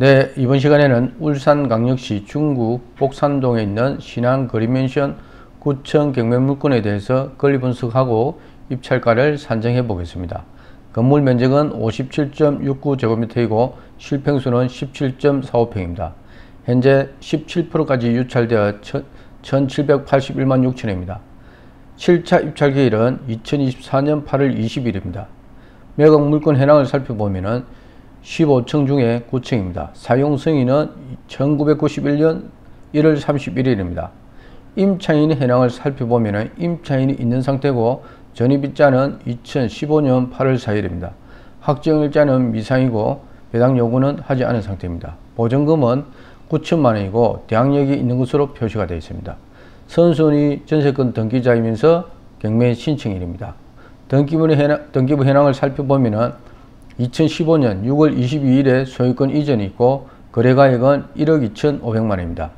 네, 이번 시간에는 울산광역시 중구 복산동에 있는 신한거리맨션 9층 경매물건에 대해서 권리분석하고 입찰가를 산정해 보겠습니다. 건물 면적은 57.69제곱미터이고 실평수는 17.45평입니다. 현재 17%까지 유찰되어 1781만 6천원입니다. 7차 입찰 기일은 2024년 8월 20일입니다. 매각 물건 현황을 살펴보면 15층 중에 9층입니다. 사용 승인은 1991년 1월 31일입니다. 임차인 현황을 살펴보면 임차인이 있는 상태고 전입일자는 2015년 8월 4일입니다. 확정일자는 미상이고 배당 요구는 하지 않은 상태입니다. 보증금은 9천만원이고 대항력이 있는 것으로 표시가 되어 있습니다. 선순위 전세권 등기자이면서 경매 신청일입니다. 등기부 현황을 살펴보면 2015년 6월 22일에 소유권 이전이 있고 거래가액은 1억 2,500만원입니다.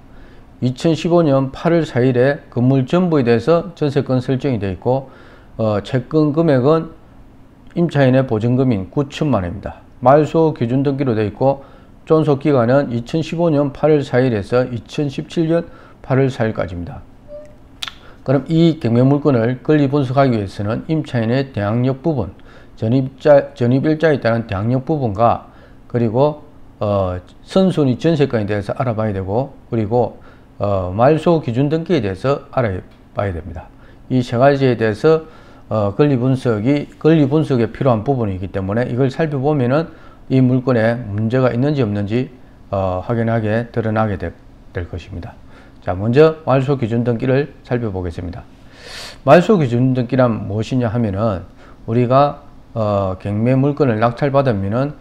2015년 8월 4일에 건물 전부에 대해서 전세권 설정이 되어 있고 채권 금액은 임차인의 보증금인 9천만원입니다. 말소 기준 등기로 되어 있고 존속 기간은 2015년 8월 4일에서 2017년 8월 4일까지입니다. 그럼 이 경매 물건을 권리 분석하기 위해서는 임차인의 대항력 부분, 전입일자에 따른 대항력 부분과 그리고 선순위 전세권에 대해서 알아봐야 되고 그리고 말소 기준 등기에 대해서 알아봐야 됩니다. 이 세 가지에 대해서 권리 분석에 필요한 부분이기 때문에 이걸 살펴보면은 이 물건에 문제가 있는지 없는지 확연하게 드러나게 될 것입니다. 자, 먼저 말소 기준 등기를 살펴보겠습니다. 말소 기준 등기란 무엇이냐 하면은 우리가 경매 물건을 낙찰받으면은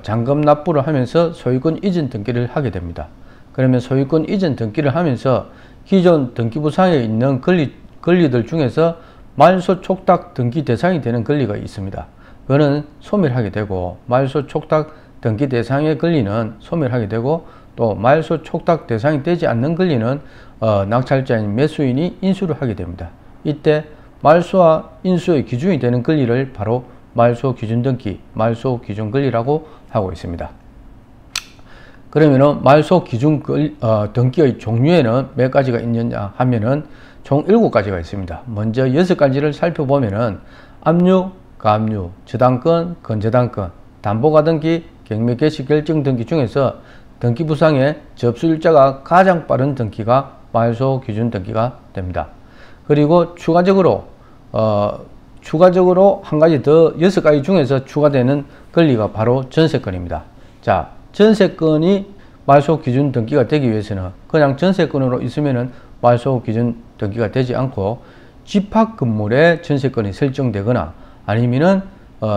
잔금 납부를 하면서 소유권 이전 등기를 하게 됩니다. 그러면 소유권 이전 등기를 하면서 기존 등기부상에 있는 권리들 중에서 말소 촉탁 등기 대상이 되는 권리가 있습니다. 그거는 소멸하게 되고 말소 촉탁 등기 대상의 권리는 소멸하게 되고 또 말소 촉탁 대상이 되지 않는 권리는 낙찰자인 매수인이 인수를 하게 됩니다. 이때 말소와 인수의 기준이 되는 권리를 바로 말소 기준 등기, 말소 기준 권리라고 하고 있습니다. 그러면은 말소 기준 등기의 종류에는 몇 가지가 있느냐 하면은 총 7가지가 있습니다. 먼저 6가지를 살펴보면은 압류, 가압류, 저당권, 건저당권, 담보가 등기, 경매 개시 결정 등기 중에서 등기부상의 접수일자가 가장 빠른 등기가 말소 기준 등기가 됩니다. 그리고 추가적으로 한 가지 더 6가지 중에서 추가되는 권리가 바로 전세권입니다. 자, 전세권이 말소 기준 등기가 되기 위해서는 그냥 전세권으로 있으면은 말소 기준 등기가 되지 않고 집합 건물에 전세권이 설정되거나 아니면은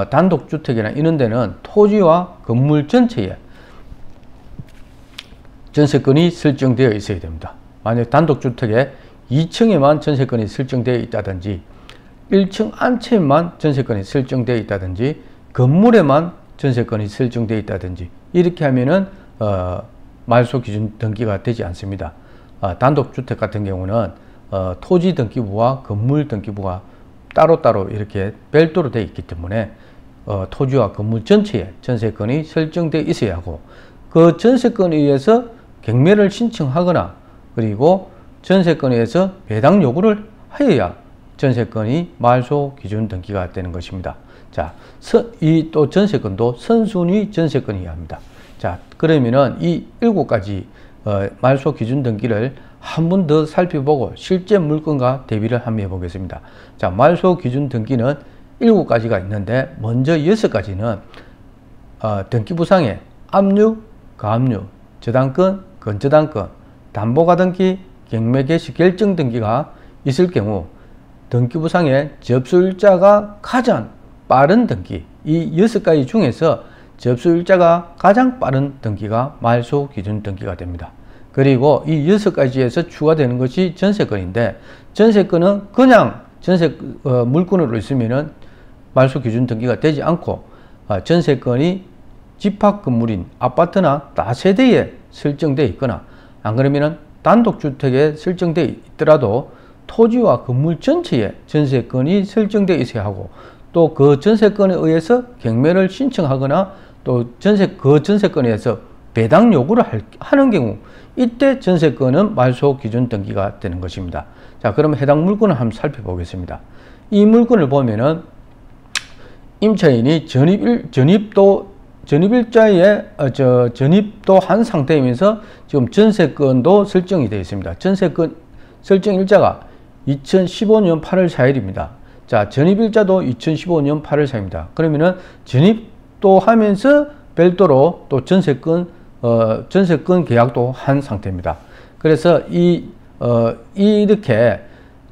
단독주택이나 이런 데는 토지와 건물 전체에 전세권이 설정되어 있어야 됩니다. 만약 단독주택에 2층에만 전세권이 설정되어 있다든지 1층 한 채만 전세권이 설정되어 있다든지 건물에만 전세권이 설정되어 있다든지 이렇게 하면은 말소 기준 등기가 되지 않습니다. 단독주택 같은 경우는 토지 등기부와 건물 등기부가 따로따로 이렇게 별도로 되어 있기 때문에 토지와 건물 전체에 전세권이 설정되어 있어야 하고 그 전세권에 의해서 경매를 신청하거나 그리고 전세권에 의해서 배당 요구를 하여야 전세권이 말소 기준 등기가 되는 것입니다. 자, 이 또 전세권도 선순위 전세권이어야 합니다. 자, 그러면은 이 7가지 말소 기준 등기를 한 번 더 살펴보고 실제 물건과 대비를 한번 해보겠습니다. 자, 말소 기준 등기는 7가지가 있는데 먼저 6가지는 등기부상에 압류, 가압류, 저당권, 건저당권, 담보가 등기, 경매 개시 결정 등기가 있을 경우 등기부상에 접수일자가 가장 빠른 등기, 이 6가지 중에서 접수일자가 가장 빠른 등기가 말소 기준 등기가 됩니다. 그리고 이 6가지에서 추가되는 것이 전세권인데 전세권은 그냥 물건으로 있으면은 말소 기준 등기가 되지 않고 전세권이 집합 건물인 아파트나 다세대에 설정되어 있거나 안 그러면은 단독주택에 설정되어 있더라도 토지와 건물 전체에 전세권이 설정되어 있어야 하고 또 그 전세권에 의해서 경매를 신청하거나 또 그 전세권에 의해서 배당 요구를 하는 경우 이때 전세권은 말소 기준 등기가 되는 것입니다. 자, 그럼 해당 물건을 한번 살펴보겠습니다. 이 물건을 보면은 임차인이 전입도 한 상태이면서 지금 전세권도 설정이 되어 있습니다. 전세권 설정 일자가 2015년 8월 4일입니다. 자, 전입일자도 2015년 8월 4일입니다. 그러면은 전입도 하면서 별도로 또 전세권 계약도 한 상태입니다. 그래서 이렇게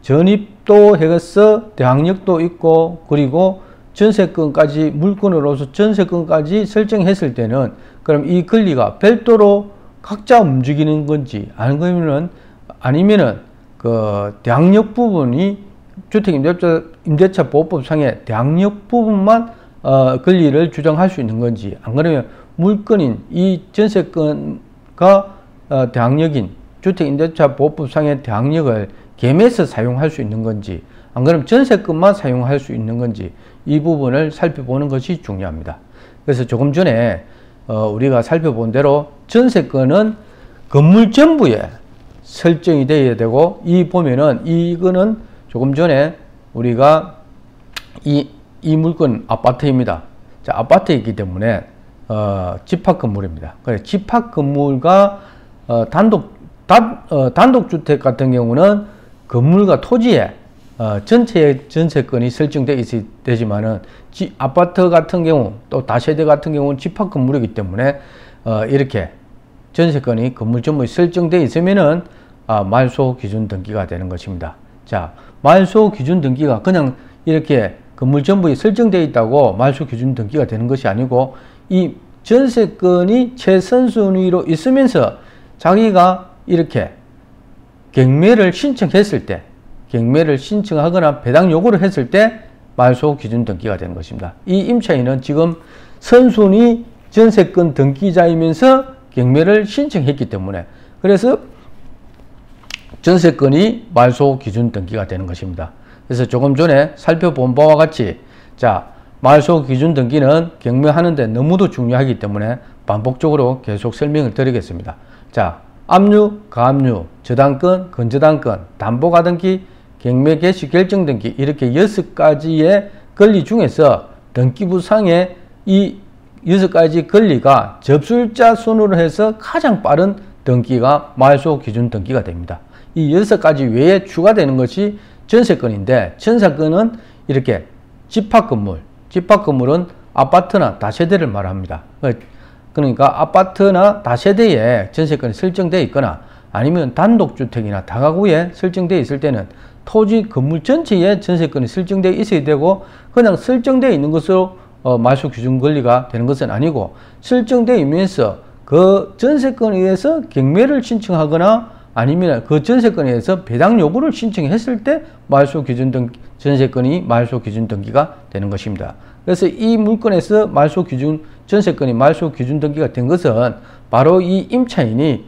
전입도 해서 대항력도 있고, 그리고 전세권까지 물건으로서 전세권까지 설정했을 때는 그럼 이 권리가 별도로 각자 움직이는 건지 아니면은 그 대항력 부분이 주택임대차 보호법상의 대항력 부분만 권리를 주장할 수 있는 건지, 안 그러면 물건인 이 전세권과 대항력인 주택임대차 보호법상의 대항력을 겸해서 사용할 수 있는 건지, 안 그러면 전세권만 사용할 수 있는 건지, 이 부분을 살펴보는 것이 중요합니다. 그래서 조금 전에 우리가 살펴본 대로 전세권은 건물 전부에 설정이 되어야 되고, 보면은 이거는 조금 전에 우리가 이 물건 아파트입니다. 자, 아파트이기 때문에 집합 건물입니다. 그래서 집합 건물과 단독주택 같은 경우는 건물과 토지에 전체의 전세권이 설정되어 있어야 되지만은 아파트 같은 경우 또 다세대 같은 경우는 집합 건물이기 때문에 이렇게 전세권이 건물 전부에 설정되어 있으면은 말소 기준 등기가 되는 것입니다. 자, 말소 기준 등기가 그냥 이렇게 건물 전부에 설정되어 있다고 말소 기준 등기가 되는 것이 아니고, 이 전세권이 최선순위로 있으면서 자기가 이렇게 경매를 신청했을 때, 경매를 신청하거나 배당 요구를 했을 때 말소 기준 등기가 되는 것입니다. 이 임차인은 지금 선순위 전세권 등기자이면서 경매를 신청했기 때문에, 그래서 전세권이 말소 기준 등기가 되는 것입니다. 그래서 조금 전에 살펴본 바와 같이, 자, 말소 기준 등기는 경매하는데 너무도 중요하기 때문에 반복적으로 계속 설명을 드리겠습니다. 자, 압류, 가압류, 저당권, 건저당권, 담보가등기, 경매 개시 결정 등기, 이렇게 6가지의 권리 중에서 등기부상의 이 6가지 권리가 접수일자 순으로 해서 가장 빠른 등기가 말소 기준 등기가 됩니다. 이 6가지 외에 추가되는 것이 전세권인데, 전세권은 이렇게 집합건물은 아파트나 다세대를 말합니다. 그러니까 아파트나 다세대에 전세권이 설정되어 있거나 아니면 단독주택이나 다가구에 설정되어 있을 때는 토지 건물 전체에 전세권이 설정되어 있어야 되고, 그냥 설정되어 있는 것으로 말소 기준 권리가 되는 것은 아니고, 설정되어 있면서 그 전세권에 의해서 경매를 신청하거나 아니면 그 전세권에 의해서 배당 요구를 신청했을 때 전세권이 말소 기준 등기가 되는 것입니다. 그래서 이 물건에서 전세권이 말소 기준 등기가 된 것은 바로 이 임차인이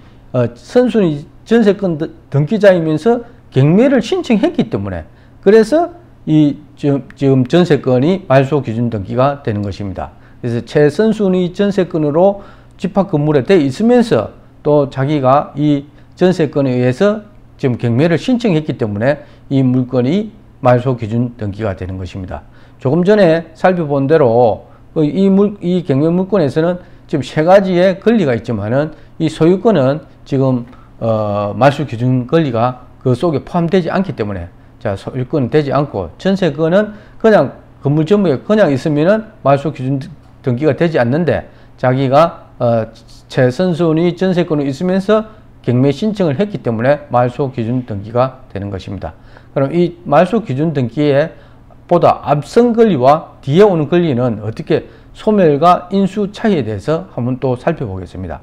선순위 전세권 등기자이면서 경매를 신청했기 때문에, 그래서 지금 전세권이 말소 기준 등기가 되는 것입니다. 그래서 최선순위 전세권으로 집합 건물에 되어 있으면서 또 자기가 이 전세권에 의해서 지금 경매를 신청했기 때문에 이 물건이 말소 기준 등기가 되는 것입니다. 조금 전에 살펴본 대로 이 경매 물건에서는 지금 3가지의 권리가 있지만은 이 소유권은 지금 말소 기준 권리가 그 속에 포함되지 않기 때문에, 자, 소유권은 되지 않고, 전세권은 그냥 건물 전부에 그냥 있으면은 말소 기준 등기가 되지 않는데, 자기가 최선순위 전세권이 있으면서 경매 신청을 했기 때문에 말소 기준 등기가 되는 것입니다. 그럼 이 말소 기준 등기에 보다 앞선 권리와 뒤에 오는 권리는 어떻게 소멸과 인수 차이에 대해서 한번 또 살펴보겠습니다.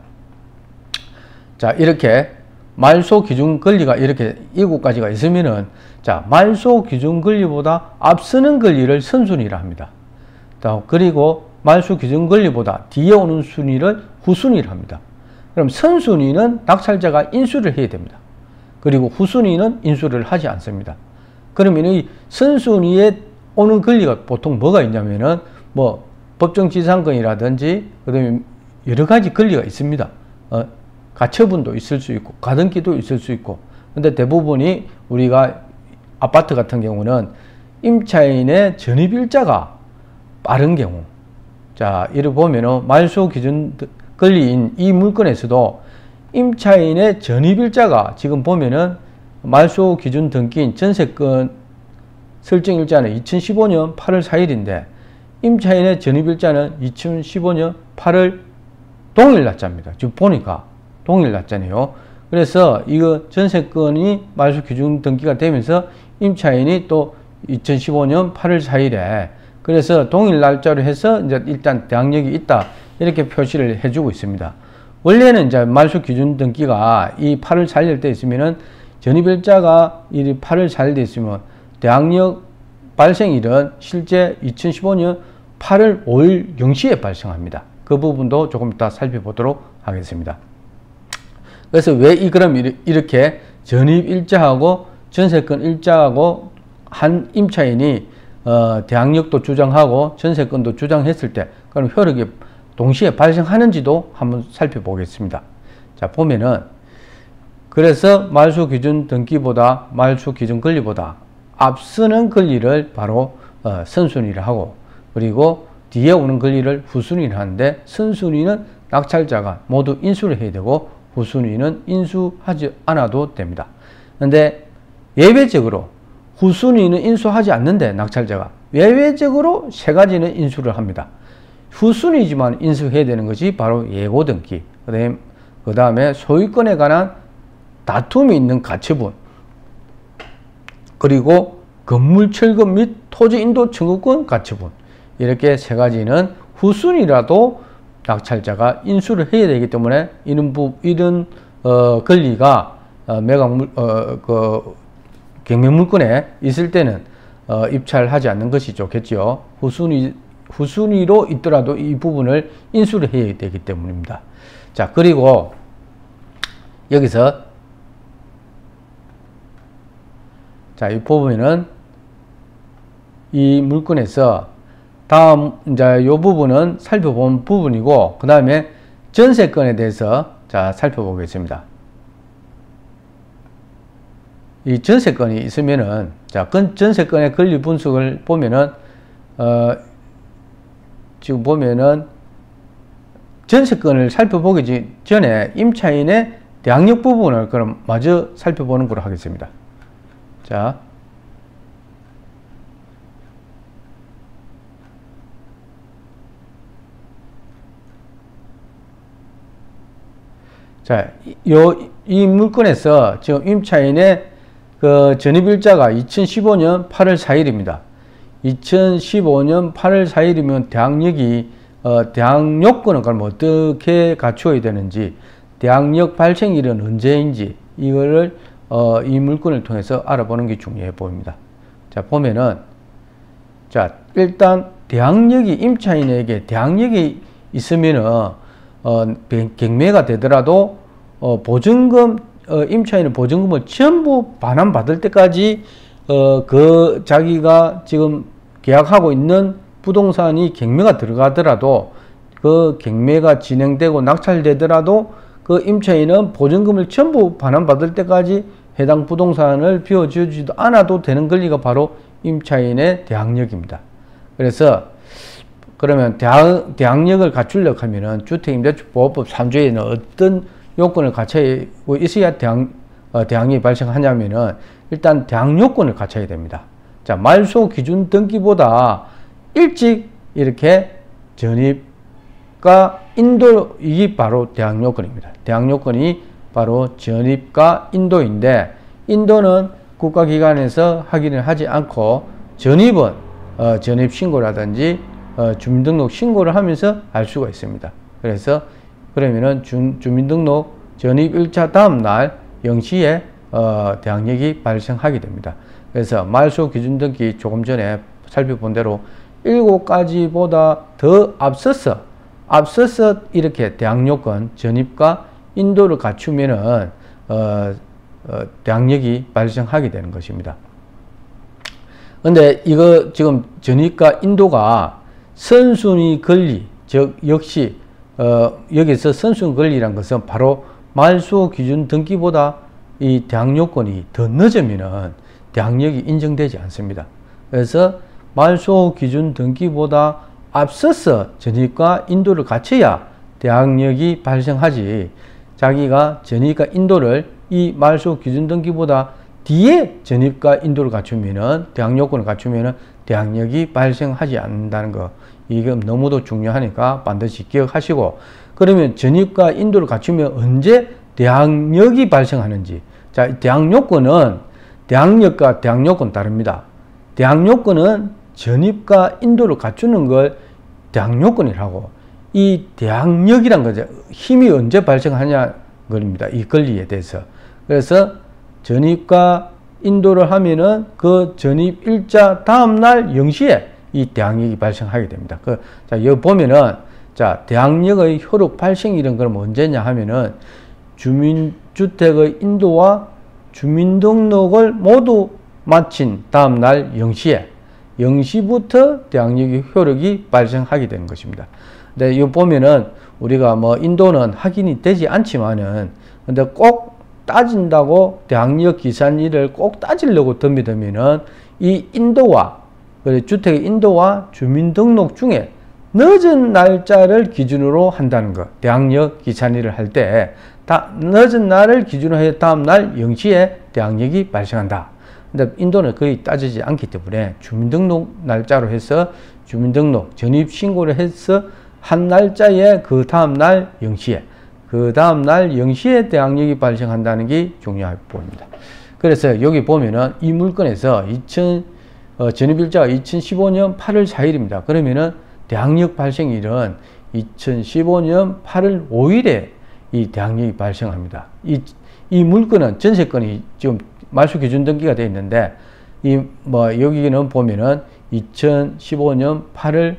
자, 이렇게 말소 기준 권리가 이렇게 7가지가 있으면은, 자, 말소 기준 권리보다 앞서는 권리를 선순위라 합니다. 그리고 말소 기준 권리보다 뒤에 오는 순위를 후순위라 합니다. 그럼 선순위는 낙찰자가 인수를 해야 됩니다. 그리고 후순위는 인수를 하지 않습니다. 그러면 이 선순위에 오는 권리가 보통 뭐가 있냐면은 법정지상권이라든지 그다음에 여러 가지 권리가 있습니다. 가처분도 있을 수 있고 가등기도 있을 수 있고, 근데 대부분이 우리가 아파트 같은 경우는 임차인의 전입일자가 빠른 경우, 자 이를 보면은 말소 기준 권리인 이 물건에서도 임차인의 전입일자가 지금 보면은 말소 기준 등기인 전세권 설정일자는 2015년 8월 4일인데 임차인의 전입일자는 2015년 8월 동일 날짜입니다. 지금 보니까 동일 날짜네요. 그래서 이거 전세권이 말소 기준 등기가 되면서 임차인이 또 2015년 8월 4일에 그래서 동일 날짜로 해서 이제 일단 대항력이 있다 이렇게 표시를 해주고 있습니다. 원래는 이제 말소 기준 등기가 이 8월 4일 때 있으면은 전입일자가 이 8월 4일 돼 있으면 대항력 발생일은 실제 2015년 8월 5일 0시에 발생합니다. 그 부분도 조금 이따 살펴보도록 하겠습니다. 그래서 왜 그럼 이렇게 전입일자하고 전세권 일자하고 한 임차인이 대항력도 주장하고 전세권도 주장했을 때 그럼 효력이 동시에 발생하는지도 한번 살펴보겠습니다. 자 보면은 그래서 말소 기준 등기보다 말소 기준 권리보다 앞서는 권리를 바로 선순위를 하고, 그리고 뒤에 오는 권리를 후순위를 하는데 선순위는 낙찰자가 모두 인수를 해야 되고 후순위는 인수하지 않아도 됩니다. 그런데 예외적으로 후순위는 인수하지 않는데 낙찰자가 예외적으로 세 가지는 인수를 합니다. 후순위지만 인수해야 되는 것이 바로 예고등기, 그 다음에 소유권에 관한 다툼이 있는 가처분, 그리고 건물 철거 및 토지 인도 청구권 가처분, 이렇게 세 가지는 후순위라도 낙찰자가 인수를 해야 되기 때문에 이런 권리가 경매물건에 있을 때는 입찰하지 않는 것이 좋겠죠. 후순위로 있더라도 이 부분을 인수를 해야 되기 때문입니다. 자 그리고 여기서 자, 이 부분은 이 물건에서 다음 이제 이 부분은 살펴본 부분이고 그 다음에 전세권에 대해서 자 살펴보겠습니다. 이 전세권이 있으면은 자 전세권의 권리 분석을 보면은 지금 보면은 전세권을 살펴보기 전에 임차인의 대항력 부분을 그럼 마저 살펴보는 걸로 하겠습니다. 자, 이 물건에서 지금 임차인의 그 전입일자가 2015년 8월 4일입니다. 2015년 8월 4일이면 대항력이 대항력권은 그럼 어떻게 갖추어야 되는지, 대항력 발생일은 언제인지 이거를 이 물건을 통해서 알아보는 게 중요해 보입니다. 자 보면은 자 일단 대항력이 임차인에게 대항력이 있으면은 경매가 되더라도 보증금 임차인은 보증금을 전부 반환받을 때까지 그 자기가 지금 계약하고 있는 부동산이 경매가 들어가더라도 그 경매가 진행되고 낙찰되더라도 그 임차인은 보증금을 전부 반환받을 때까지 해당 부동산을 비워주지도 않아도 되는 권리가 바로 임차인의 대항력입니다. 그래서 그러면 대항력을 갖추려고 하면은 주택임대차보호법 3조에는 어떤 요건을 갖추고 있어야 대항력이 발생하냐면은 일단 대항요건을 갖춰야 됩니다. 자, 말소 기준 등기보다 일찍 이렇게 전입과 인도, 이게 바로 대항요건입니다. 대항요건이 바로 전입과 인도인데, 인도는 국가기관에서 확인을 하지 않고 전입은 전입신고라든지 주민등록 신고를 하면서 알 수가 있습니다. 그래서 그러면은 주민등록 전입 1차 다음날 0시에 대항력이 발생하게 됩니다. 그래서 말소 기준 등기 조금 전에 살펴본 대로 7가지보다 더 앞서서 이렇게 대항요건 전입과 인도를 갖추면은 대항력이 발생하게 되는 것입니다. 근데 이거 지금 전입과 인도가 선순위 권리, 즉 역시 여기서 선순 권리란 것은 바로 말소 기준 등기보다 이 대항 요건이 더 늦으면은 대항력이 인정되지 않습니다. 그래서 말소 기준 등기보다 앞서서 전입과 인도를 갖춰야 대항력이 발생하지, 자기가 전입과 인도를 이 말소 기준 등기보다 뒤에 전입과 인도를 갖추면은, 대항 요건을 갖추면은 대항력이 발생하지 않는다는 거, 이게 너무도 중요하니까 반드시 기억하시고, 그러면 전입과 인도를 갖추면 언제 대항력이 발생하는지. 자, 대항 요건은 대항력과 대항 요건 다릅니다. 대항 요건은 전입과 인도를 갖추는 걸 대항 요건이라고, 이 대항력이란 거죠. 힘이 언제 발생하냐 겁니다. 이 권리에 대해서. 그래서 전입과 인도를 하면은 그 전입 일자 다음날 0시에 이 대항력이 발생하게 됩니다. 자, 여기 보면은, 자, 대항력의 효력 발생일은 그럼 언제냐 하면은, 주민주택의 인도와 주민등록을 모두 마친 다음날 0시에, 0시부터 대항력의 효력이 발생하게 되는 것입니다. 근데 이거 보면은, 우리가 뭐 인도는 확인이 되지 않지만은, 근데 꼭 따진다고 대항력 기산일을 꼭 따지려고 덤비면은, 이 인도와, 주택의 인도와 주민등록 중에 늦은 날짜를 기준으로 한다는 것. 대항력 기산일을 할 때 늦은 날을 기준으로 해 다음날 0시에 대항력이 발생한다. 근데 인도는 거의 따지지 않기 때문에 주민등록 날짜로 해서 주민등록 전입신고를 해서 한 날짜에 그 다음날 0시에, 그 다음날 0시에 대항력이 발생한다는 게 중요해 보입니다. 그래서 여기 보면은 이 물건에서 전입일자가 2015년 8월 4일입니다. 그러면은 대항력 발생일은 2015년 8월 5일에 이 대항력이 발생합니다. 이 물건은 전세건이 지금 말소 기준 등기가 되어 있는데, 여기는 보면은 2015년 8월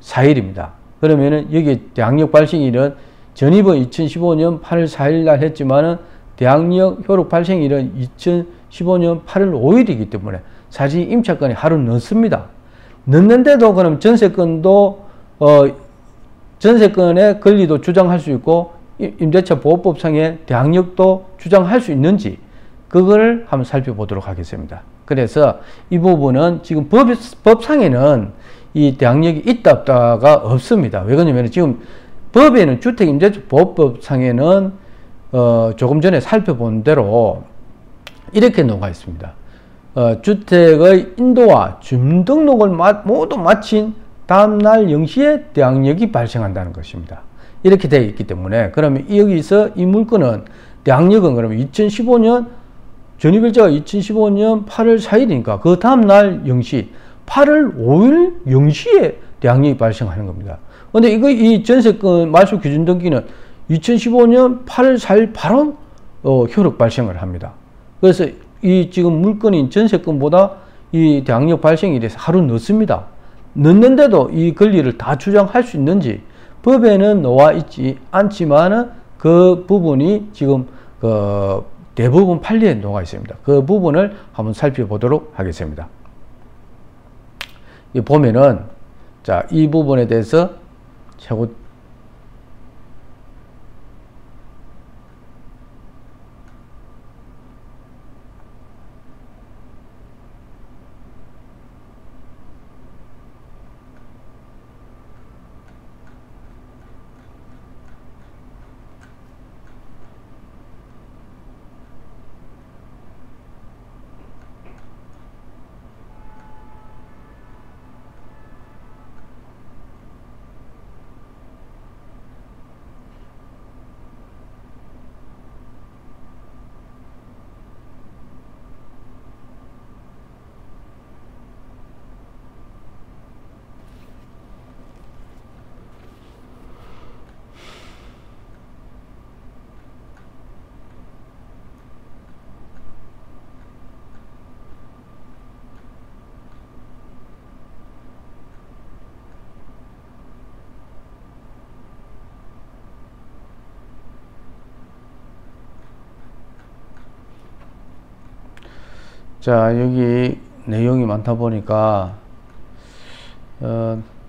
4일입니다. 그러면은 여기 대항력 발생일은 전입은 2015년 8월 4일 날 했지만은 대항력 효력 발생일은 2015년 8월 5일이기 때문에 사실 임차권이 하루 늦습니다. 늦는데도 그럼 전세권도 전세권의 권리도 주장할 수 있고 임대차 보호법상의 대항력도 주장할 수 있는지, 그걸 한번 살펴보도록 하겠습니다. 그래서 이 부분은 지금 법상에는 이 대항력이 있다 없다가 없습니다. 왜 그러냐면 지금 법에는 주택임대차 보호법상에는 조금 전에 살펴본 대로 이렇게 나와 있습니다. 주택의 인도와 주민등록을 모두 마친 다음날 0시에 대항력이 발생한다는 것입니다. 이렇게 되어 있기 때문에, 그러면 여기서 이 물건은 대항력은 그러면 2015년 전입일자가 2015년 8월 4일이니까 그 다음날 0시, 8월 5일 0시에 대항력이 발생하는 겁니다. 근데 이 전세권 말소 기준 등기는 2015년 8월 4일 바로 효력 발생을 합니다. 그래서 이 지금 물건인 전세권보다 이 대항력 발생일이 하루 늦습니다. 늦는데도 이 권리를 다 주장할 수 있는지 법에는 나와 있지 않지만은 그 부분이 지금 대부분 판례에 나와 있습니다. 그 부분을 한번 살펴보도록 하겠습니다. 이 보면은, 자, 이 부분에 대해서 최고 자, 여기 내용이 많다 보니까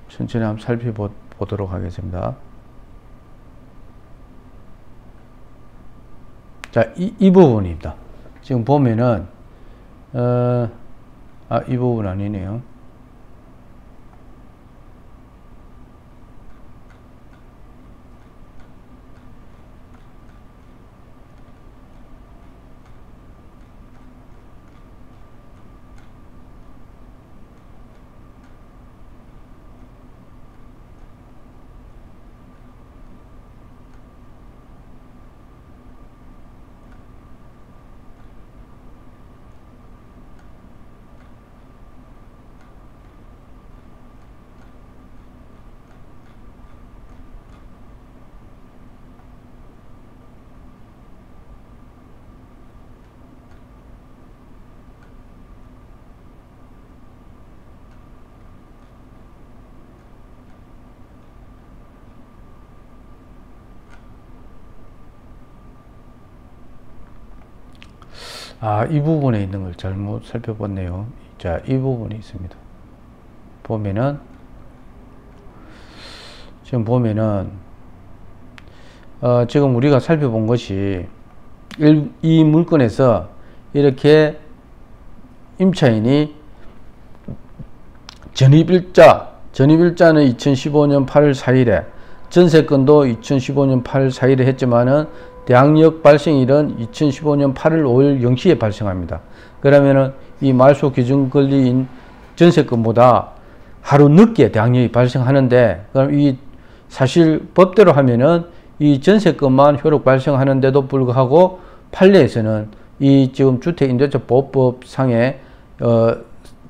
천천히 한번 살펴보도록 하겠습니다. 자, 이 부분입니다. 지금 보면은, 이 부분 아니네요. 이 부분에 있는 걸 잘못 살펴봤네요. 자, 이 부분이 있습니다. 보면은, 지금 보면은, 지금 우리가 살펴본 것이, 이 물건에서 이렇게 임차인이 전입일자는 2015년 8월 4일에, 전세건도 2015년 8월 4일에 했지만은, 대항력 발생일은 2015년 8월 5일 0시에 발생합니다. 그러면은 이 말소 기준 권리인 전세건보다 하루 늦게 대항력이 발생하는데, 그럼 이 사실 법대로 하면은 이 전세건만 효력 발생하는데도 불구하고 판례에서는 이 지금 주택임대차보호법상의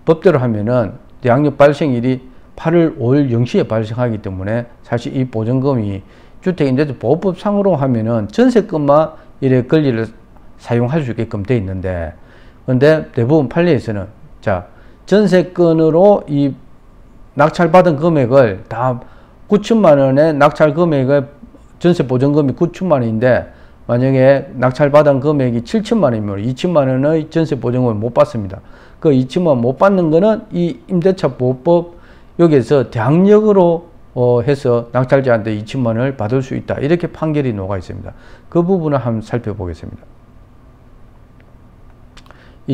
법대로 하면은 대항력 발생일이 8월 5일 0시에 발생하기 때문에 사실 이 보전금이 주택임대차보호법상으로 하면은 전세건만 이래 권리를 사용할 수 있게끔 돼 있는데, 근데 대부분 판례에서는 자, 전세건으로 이 낙찰받은 금액을 다 9천만 원의 낙찰 금액을 전세 보전금이 9천만 원인데, 만약에 낙찰받은 금액이 7천만 원이면 2천만 원의 전세 보전금을 못 받습니다. 그 2천만 원 못 받는 거는 이 임대차 보호법 여기에서 대항력으로 해서 낙찰자한테 2천만 원을 받을 수 있다. 이렇게 판결이 녹아 있습니다. 그 부분을 한번 살펴보겠습니다.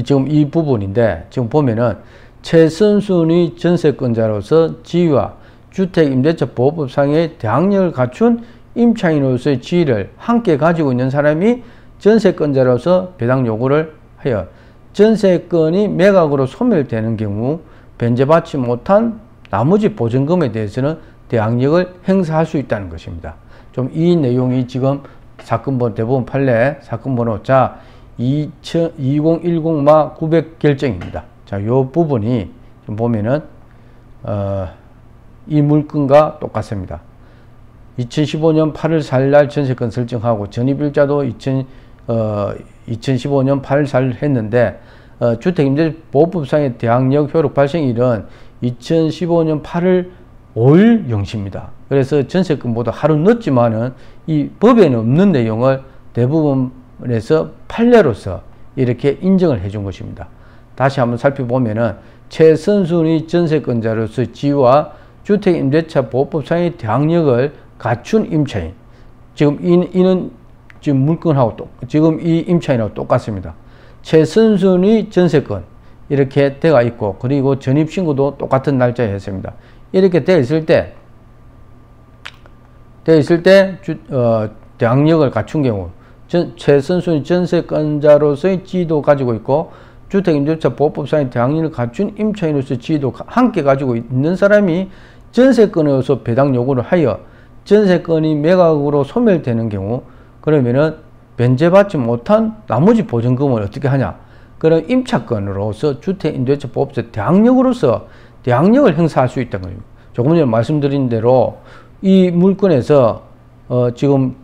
지금 이 부분인데, 지금 보면은 최선순위 전세권자로서 지위와 주택임대차보호법상의 대항력을 갖춘 임차인으로서의 지위를 함께 가지고 있는 사람이 전세권자로서 배당 요구를 하여 전세건이 매각으로 소멸되는 경우 변제받지 못한 나머지 보전금에 대해서는 대항력을 행사할 수 있다는 것입니다. 좀 이 내용이 지금 사건번호 대법원 판례 사건번호 2010-900 결정입니다. 자, 요 부분이 좀 보면은 이 물건과 똑같습니다. 2015년 8월 4일 날 전세건 설정하고 전입일자도 2015년 8월 4일 했는데, 주택임대보호법상의 대항력 효력 발생일은 2015년 8월 5일 0시입니다. 그래서 전세건보다 하루 늦지만은 이 법에는 없는 내용을 대부분에서 판례로서 이렇게 인정을 해준 것입니다. 다시 한번 살펴보면은 최선순위 전세건자로서 지위와 주택임대차보호법상의 대항력을 갖춘 임차인, 지금 이는 지금 물건하고 지금 이 임차인하고 똑같습니다. 최선순위 전세건 이렇게 되어 있고, 그리고 전입신고도 똑같은 날짜에 했습니다. 이렇게 되어 있을 때 대항력을 갖춘 경우 최선순위 전세건자로서의 지위도 가지고 있고, 주택임대차보호법상의 대항력을 갖춘 임차인으로서의 지위도 함께 가지고 있는 사람이 전세건으로서 배당 요구를 하여 전세건이 매각으로 소멸되는 경우, 그러면은 변제받지 못한 나머지 보전금을 어떻게 하냐? 그런 임차건으로서 주택임대차보호법상 대항력으로서 대항력을 행사할 수 있다는 거예요. 조금 전에 말씀드린 대로 이 물건에서 지금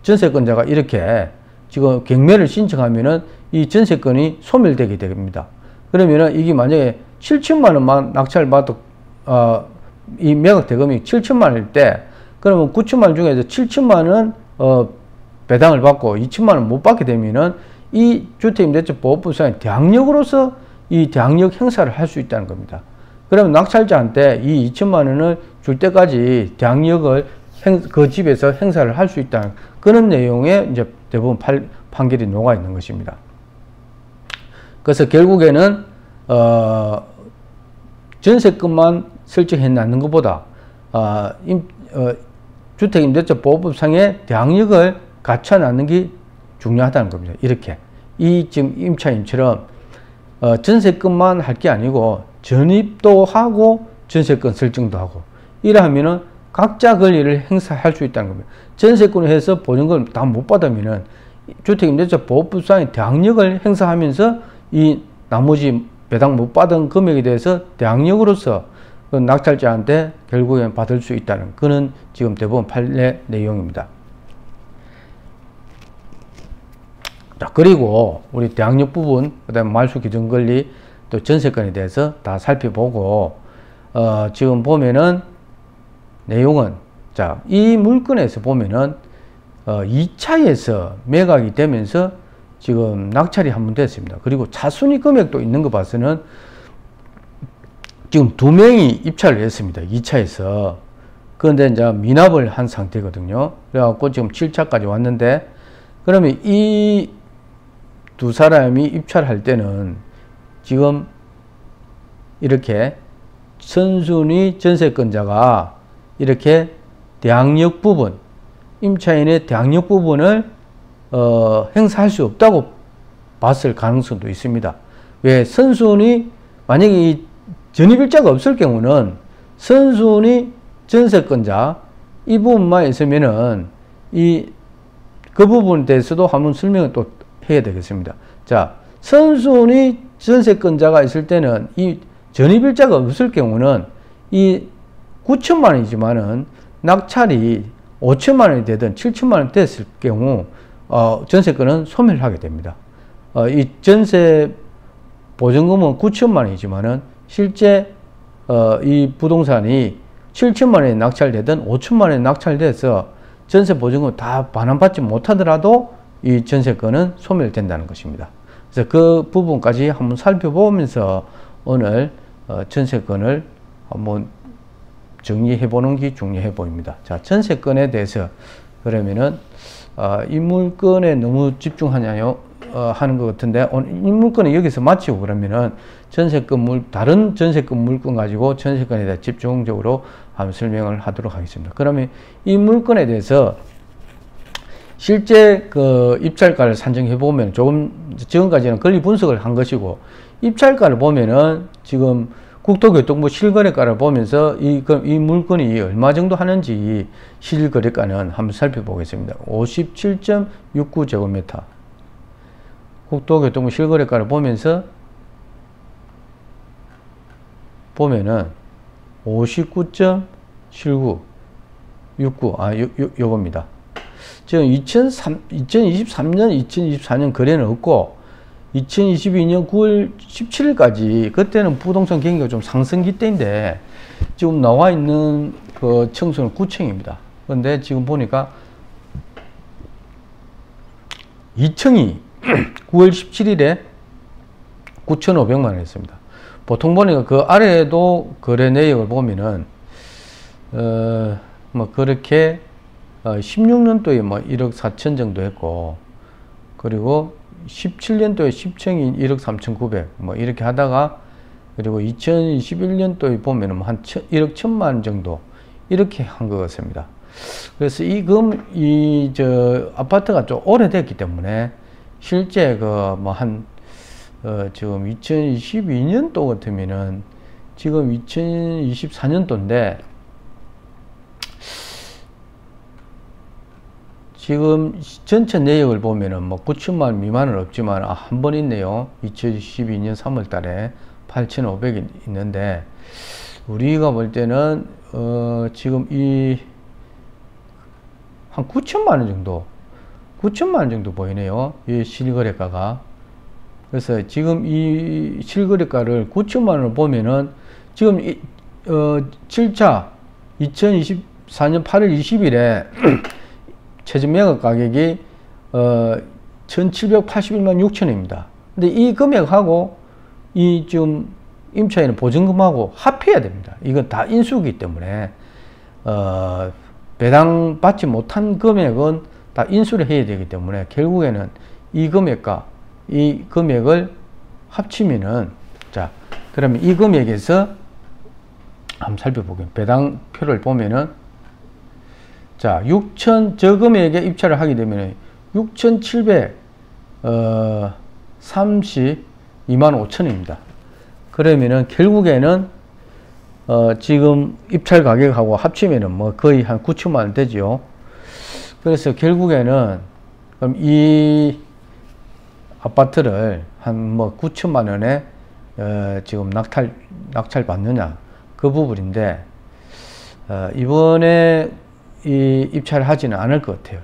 전세건자가 이렇게 지금 경매를 신청하면은 이 전세건이 소멸되게 됩니다. 그러면은 이게 만약에 7천만 원만 낙찰받고 이 매각 대금이 7천만 원일 때, 그러면 9천만 원 중에서 7천만 원 배당을 받고 2천만 원 못 받게 되면은 이 주택임대차보호법상의 대항력으로서 이 대항력 행사를 할 수 있다는 겁니다. 그러면 낙찰자한테 이 2천만 원을 줄 때까지 대항력을 그 집에서 행사를 할 수 있다는 그런 내용의 이제 대부분 판결이 녹아 있는 것입니다. 그래서 결국에는 전세금만 설정해 놨는 것보다 주택임대차 보호법상의 대항력을 갖춰 놨는 게 중요하다는 겁니다. 이렇게 지금 임차인처럼 전세금만 할 게 아니고 전입도 하고 전세금 설정도 하고 이러하면은 각자 권리를 행사할 수 있다는 겁니다. 전세권을 해서 보증금을 다 못 받으면은 주택임대차보호법상의 대항력을 행사하면서 이 나머지 배당 못 받은 금액에 대해서 대항력으로서 그 낙찰자한테 결국엔 받을 수 있다는 그는 지금 대법원 판례 내용입니다. 자, 그리고 우리 대항력 부분, 그다음에 말소 기준 권리, 또 전세권에 대해서 다 살펴보고 지금 보면은 내용은 자, 이 물건에서 보면은 2차에서 매각이 되면서 지금 낙찰이 한 번 됐습니다. 그리고 차순위 금액도 있는 거 봐서는 지금 2명이 입찰을 했습니다. 2차에서. 그런데 이제 미납을 한 상태거든요. 그래갖고 지금 7차까지 왔는데, 그러면 이 두 사람이 입찰할 때는 지금 이렇게 선순위 전세권자가 이렇게 대항력 부분, 임차인의 대항력 부분을 행사할 수 없다고 봤을 가능성도 있습니다. 왜? 선순위, 만약에 이 전입일자가 없을 경우는 선순위 전세권자 이 부분만 있으면은 그 부분에 대해서도 한번 설명을 또 해야 되겠습니다. 자, 선순위 전세권자가 있을 때는 이 전입일자가 없을 경우는 이 9천만 원이지만은 낙찰이 5천만 원이 되든 7천만 원이 됐을 경우 전세권은 소멸을 하게 됩니다. 이 전세 보증금은 9천만 원이지만은 실제 이 부동산이 7천만 원에 낙찰되든 5천만 원에 낙찰돼서 전세 보증금 다 반환받지 못하더라도 이 전세권은 소멸된다는 것입니다. 그래서 그 부분까지 한번 살펴보면서 오늘 전세권을 한번 정리해 보는 게 중요해 보입니다. 자, 전세권에 대해서 그러면은 이 물건에 너무 집중하냐요? 하는 것 같은데 이 물건을 여기서 마치고 그러면은 다른 전세권 물건 가지고 전세권에 대해 집중적으로 한번 설명을 하도록 하겠습니다. 그러면 이 물건에 대해서 실제 그 입찰가를 산정해 보면 지금까지는 권리 분석을 한 것이고 입찰가를 보면은 지금 국토교통부 실거래가를 보면서 이 물건이 얼마 정도 하는지 실거래가는 한번 살펴보겠습니다. 57.69제곱미터. 국토교통부 실거래가를 보면은 59.79, 69, 요겁니다. 지금 2023년, 2024년 거래는 없고 2022년 9월 17일까지 그때는 부동산 경기가 좀 상승기 때인데 지금 나와 있는 그 청수는 9층입니다. 그런데 지금 보니까 2층이 9월 17일에 9,500만 원 했습니다. 보통 보니까 그 아래에도 거래 내역을 보면은 뭐 그렇게 16년도에 뭐 1억 4천 정도 했고, 그리고 17년도에 10층이 1억 3,900 뭐 이렇게 하다가, 그리고 2021년도에 보면은 한 1억 1천만 원 정도 이렇게 한 것 같습니다. 그래서 저 아파트가 좀 오래됐기 때문에 실제 지금 2022년도 같으면은 지금 2024년도인데 지금 전체 내역을 보면은 뭐 9천만 원 미만은 없지만 한 번 있네요. 2012년 3월 달에 8,500이 있는데 우리가 볼 때는 지금 한 9천만 원 정도 보이네요. 이 실거래가가. 그래서 지금 이 실거래가를 9천만 원을 보면은 지금 7차 2024년 8월 20일에 최저 매각 가격이 1,781만 6천원입니다. 근데 이 금액하고 이 지금 임차인의 보증금하고 합해야 됩니다. 이건 다 인수기 때문에 배당 받지 못한 금액은 다 인수를 해야 되기 때문에 결국에는 이 금액과 이 금액을 합치면은, 자, 그러면 이 금액에서 한번 살펴보게요. 배당표를 보면은, 자, 6천, 저 금액에 입찰을 하게 되면 6,732만 5천원입니다. 그러면은 결국에는 지금 입찰 가격하고 합치면은 뭐 거의 한 9천만 원 되죠. 그래서 결국에는 그럼 이 아파트를 한 뭐 9천만 원에 지금 낙찰 받느냐, 그 부분인데, 이번에 이 입찰을 하지는 않을 것 같아요.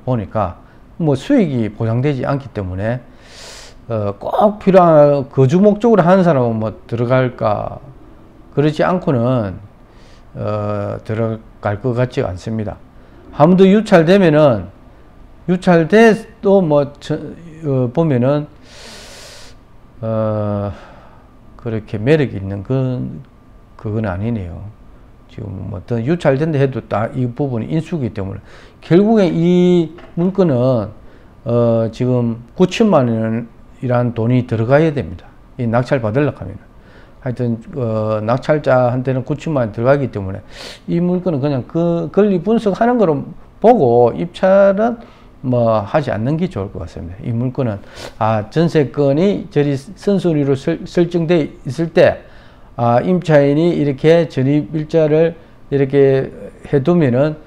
보니까 뭐 수익이 보장되지 않기 때문에 꼭 필요한 거주 목적으로 하는 사람은 뭐 들어갈까, 그러지 않고는 들어갈 것 같지 않습니다. 한 번 더 유찰되면은, 유찰돼도 뭐 보면은 그렇게 매력이 있는 그건 아니네요. 지금 뭐 어떤 유찰된다 해도 딱 이 부분이 인수기 때문에 결국에 이 물건은 지금 9천만 원이란 돈이 들어가야 됩니다. 이 낙찰 받으려고 하면. 하여튼 낙찰자한테는 9천만 원 들어가기 때문에 이 물건은 그냥 그 권리 분석하는 거로 보고 입찰은 뭐 하지 않는 게 좋을 것 같습니다. 이 물건은 전세건이 저리 선순위로 설정돼 있을 때 임차인이 이렇게 전입일자를 이렇게 해두면은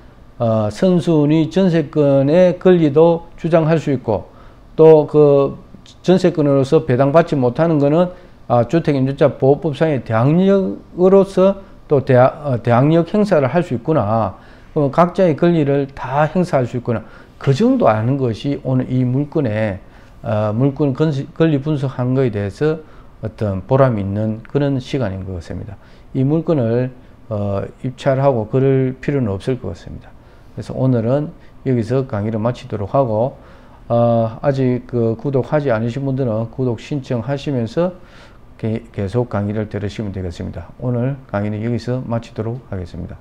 선순위 전세건의 권리도 주장할 수 있고, 또 그 전세건으로서 배당받지 못하는 거는 주택임대차 보호법상의 대항력으로서 또 대항력 행사를 할 수 있구나. 각자의 권리를 다 행사할 수 있구나. 그 정도 아는 것이 오늘 이 물건 권리 분석한 거에 대해서 어떤 보람이 있는 그런 시간인 것 같습니다. 이 물건을 입찰하고 그럴 필요는 없을 것 같습니다. 그래서 오늘은 여기서 강의를 마치도록 하고, 아직 구독하지 않으신 분들은 구독 신청하시면서 계속 강의를 들으시면 되겠습니다. 오늘 강의는 여기서 마치도록 하겠습니다.